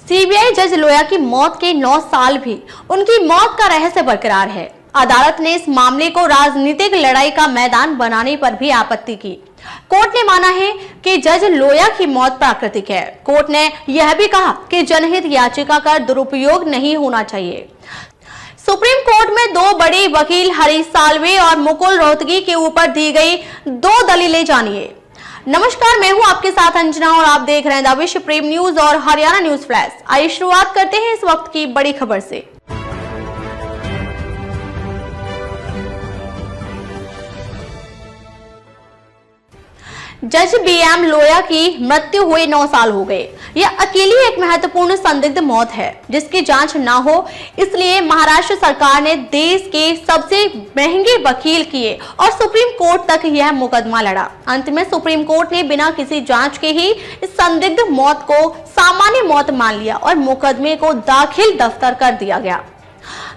CBI जज लोया की मौत के 9 साल भी उनकी मौत का रहस्य बरकरार है। अदालत ने इस मामले को राजनीतिक लड़ाई का मैदान बनाने पर भी आपत्ति की। कोर्ट ने माना है कि जज लोया की मौत प्राकृतिक है। कोर्ट ने यह भी कहा कि जनहित याचिका का दुरुपयोग नहीं होना चाहिए। सुप्रीम कोर्ट में दो बड़े वकील हरीश साल्वे और मुकुल रोहतगी के ऊपर दी गई 2 दलीलें जानिए। नमस्कार, मैं हूं आपके साथ अंजना और आप देख रहे हैं द विश्व प्रेम न्यूज और हरियाणा न्यूज फ्लैश। आइए शुरुआत करते हैं इस वक्त की बड़ी खबर से। जज बीएम लोया की मृत्यु हुए 9 साल हो गए। यह अकेली एक महत्वपूर्ण संदिग्ध मौत है जिसकी जांच ना हो, इसलिए महाराष्ट्र सरकार ने देश के सबसे महंगे वकील किए और सुप्रीम कोर्ट तक यह मुकदमा लड़ा। अंत में सुप्रीम कोर्ट ने बिना किसी जांच के ही इस संदिग्ध मौत को सामान्य मौत मान लिया और मुकदमे को दाखिल दफ्तर कर दिया गया।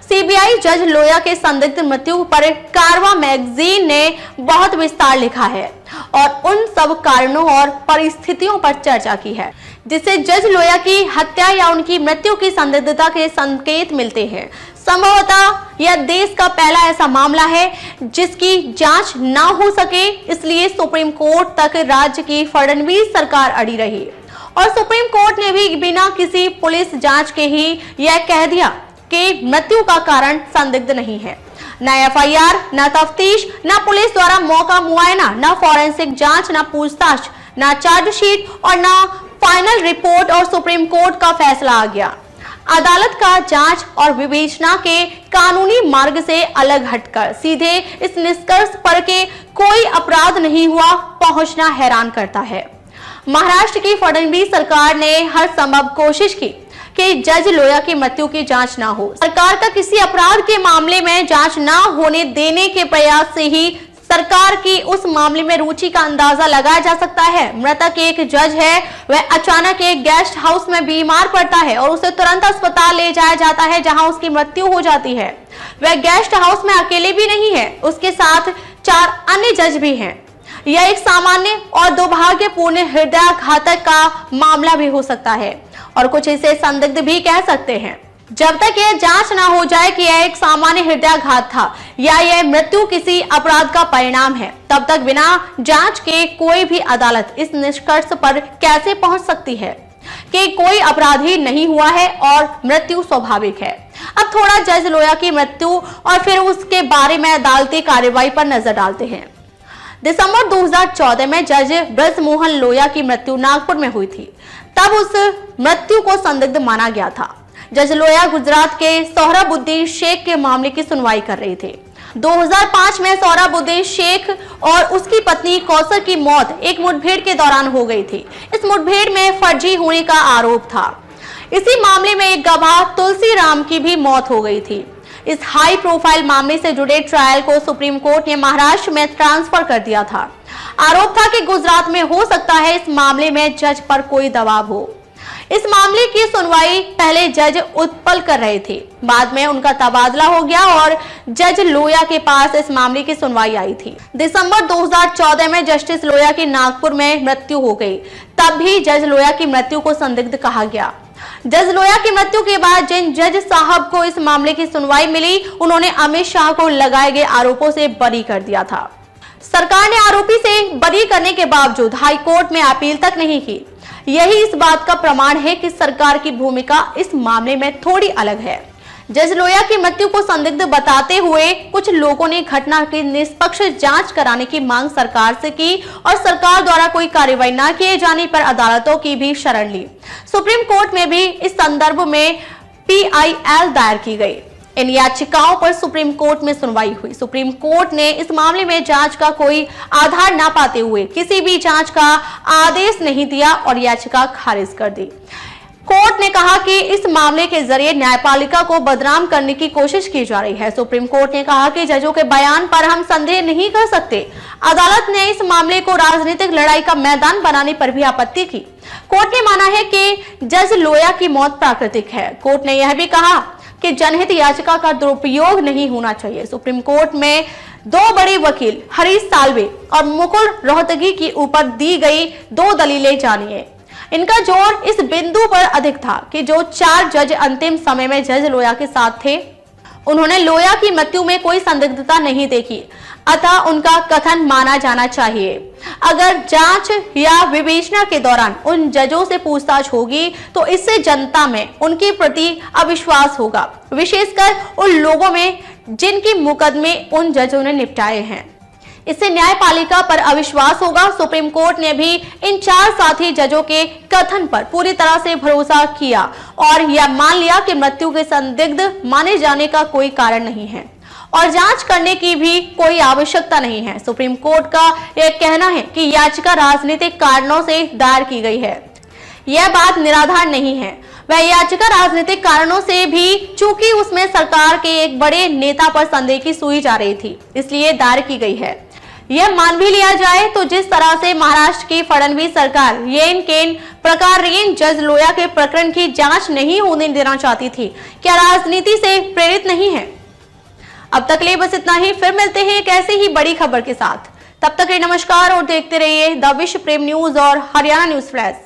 सीबीआई जज लोया के संदिग्ध मृत्यु पर कारवा मैगजीन ने बहुत विस्तार लिखा है और उन सब कारणों और परिस्थितियों पर चर्चा की है जिससे जज लोया की हत्या या उनकी मृत्यु की संदिग्धता के संकेत मिलते हैं। संभवतः यह देश का पहला ऐसा मामला है जिसकी जांच ना हो सके, इसलिए सुप्रीम कोर्ट तक राज्य की फडणवीस सरकार अड़ी रही और सुप्रीम कोर्ट ने भी बिना किसी पुलिस जांच के ही यह कह दिया कि मृत्यु का कारण संदिग्ध नहीं है। न एफआईआर, न तफ्तीश, न पुलिस द्वारा मौका मुआयना, न फॉरेंसिक जांच, न पूछताछ, न चार्जशीट और न फाइनल रिपोर्ट और सुप्रीम कोर्ट का फैसला आ गया। अदालत का जांच और विवेचना के कानूनी मार्ग से अलग हटकर सीधे इस निष्कर्ष पर के कोई अपराध नहीं हुआ पहुंचना हैरान करता है। महाराष्ट्र की फडणवीस सरकार ने हर संभव कोशिश की कि जज लोया की मृत्यु की जांच ना हो। सरकार का किसी अपराध के मामले में जांच ना होने देने के प्रयास से ही सरकार की उस मामले में रुचि का अंदाजा लगाया जा सकता है। मृतक एक जज है, वह अचानक एक गेस्ट हाउस में बीमार पड़ता है और उसे तुरंत अस्पताल ले जाया जाता है जहां उसकी मृत्यु हो जाती है। वह गेस्ट हाउस में अकेले भी नहीं है, उसके साथ 4 अन्य जज भी हैं। यह एक सामान्य और दुर्भाग्यपूर्ण हृदयाघातक का मामला भी हो सकता है और कुछ इसे संदिग्ध भी कह सकते हैं। जब तक यह जांच ना हो जाए कि यह एक सामान्य हृदयाघात था या यह मृत्यु किसी अपराध का परिणाम है, तब तक बिना जांच के कोई भी अदालत इस निष्कर्ष पर कैसे पहुंच सकती है कि कोई अपराध ही नहीं हुआ है और मृत्यु स्वाभाविक है। अब थोड़ा जज लोया की मृत्यु और फिर उसके बारे में अदालती कार्रवाई पर नजर डालते हैं। दिसंबर 2014 में जज ब्रजमोहन लोया की मृत्यु नागपुर में हुई थी। तब उस मृत्यु को संदिग्ध माना गया था। जज लोया गुजरात के सोहराबुद्दीन शेख के मामले की सुनवाई कर रहे थे। 2005 में सोहराबुद्दीन शेख और उसकी पत्नी कौसर की मौत एक मुठभेड़ के दौरान हो गई थी। इस मुठभेड़ में फर्जी होने का आरोप था। इसी मामले में एक गवाह तुलसी राम की भी मौत हो गई थी। इस हाई प्रोफाइल मामले से जुड़े ट्रायल को सुप्रीम कोर्ट ने महाराष्ट्र में ट्रांसफर कर दिया था। आरोप था कि गुजरात में हो सकता है इस मामले में जज पर कोई दबाव हो। इस मामले की सुनवाई पहले जज उत्पल कर रहे थे, बाद में उनका तबादला हो गया और जज लोया के पास इस मामले की सुनवाई आई थी। दिसंबर 2014 में जस्टिस लोया की नागपुर में मृत्यु हो गई। तब भी जज लोया की मृत्यु को संदिग्ध कहा गया। जज लोया की मृत्यु के बाद जिन जज साहब को इस मामले की सुनवाई मिली, उन्होंने अमित शाह को लगाए गए आरोपों से बरी कर दिया था। सरकार ने आरोपी से बरी करने के बावजूद हाई कोर्ट में अपील तक नहीं की। यही इस बात का प्रमाण है कि सरकार की भूमिका इस मामले में थोड़ी अलग है। जज लोया की मृत्यु को संदिग्ध बताते हुए कुछ लोगों ने घटना की निष्पक्ष जांच कराने की मांग सरकार से की और सरकार द्वारा कोई कार्रवाई न किए जाने पर अदालतों की भी शरण ली। सुप्रीम कोर्ट में भी इस संदर्भ में PIL दायर की गई। इन याचिकाओं पर सुप्रीम कोर्ट में सुनवाई हुई। सुप्रीम कोर्ट ने इस मामले में जांच का कोई आधार न पाते हुए किसी भी जांच का आदेश नहीं दिया और याचिका खारिज कर दी। कोर्ट ने कहा कि इस मामले के जरिए न्यायपालिका को बदनाम करने की कोशिश की जा रही है। सुप्रीम कोर्ट ने कहा कि जजों के बयान पर हम संदेह नहीं कर सकते। अदालत ने इस मामले को राजनीतिक लड़ाई का मैदान बनाने पर भी आपत्ति की। कोर्ट ने माना है कि जज लोया की मौत प्राकृतिक है। कोर्ट ने यह भी कहा कि जनहित याचिका का दुरुपयोग नहीं होना चाहिए। सुप्रीम कोर्ट में 2 बड़े वकील हरीश साल्वे और मुकुल रोहतगी के ऊपर दी गई 2 दलीलें जानिए। इनका जोर इस बिंदु पर अधिक था कि जो 4 जज अंतिम समय में जज लोया के साथ थे, उन्होंने लोया की मृत्यु में कोई संदिग्धता नहीं देखी, अतः उनका कथन माना जाना चाहिए। अगर जांच या विवेचना के दौरान उन जजों से पूछताछ होगी तो इससे जनता में उनके प्रति अविश्वास होगा, विशेषकर उन लोगों में जिनके मुकदमे उन जजों ने निपटाए हैं। इससे न्यायपालिका पर अविश्वास होगा। सुप्रीम कोर्ट ने भी इन 4 साथी जजों के कथन पर पूरी तरह से भरोसा किया और यह मान लिया कि मृत्यु के संदिग्ध माने जाने का कोई कारण नहीं है और जांच करने की भी कोई आवश्यकता नहीं है। सुप्रीम कोर्ट का यह कहना है कि याचिका राजनीतिक कारणों से दायर की गई है। यह बात निराधार नहीं है। वह याचिका राजनीतिक कारणों से भी, चूंकि उसमें सरकार के एक बड़े नेता पर संदेह की सुई जा रही थी, इसलिए दायर की गई है। यह मान भी लिया जाए तो जिस तरह से महाराष्ट्र की फडणवीस सरकार येन केन प्रकारेण जज लोया के प्रकरण की जांच नहीं होने देना चाहती थी, क्या राजनीति से प्रेरित नहीं है? अब तक के लिए बस इतना ही। फिर मिलते हैं एक ऐसे ही बड़ी खबर के साथ। तब तक के लिए नमस्कार और देखते रहिए द विश्व प्रेम न्यूज और हरियाणा न्यूज फ्लैश।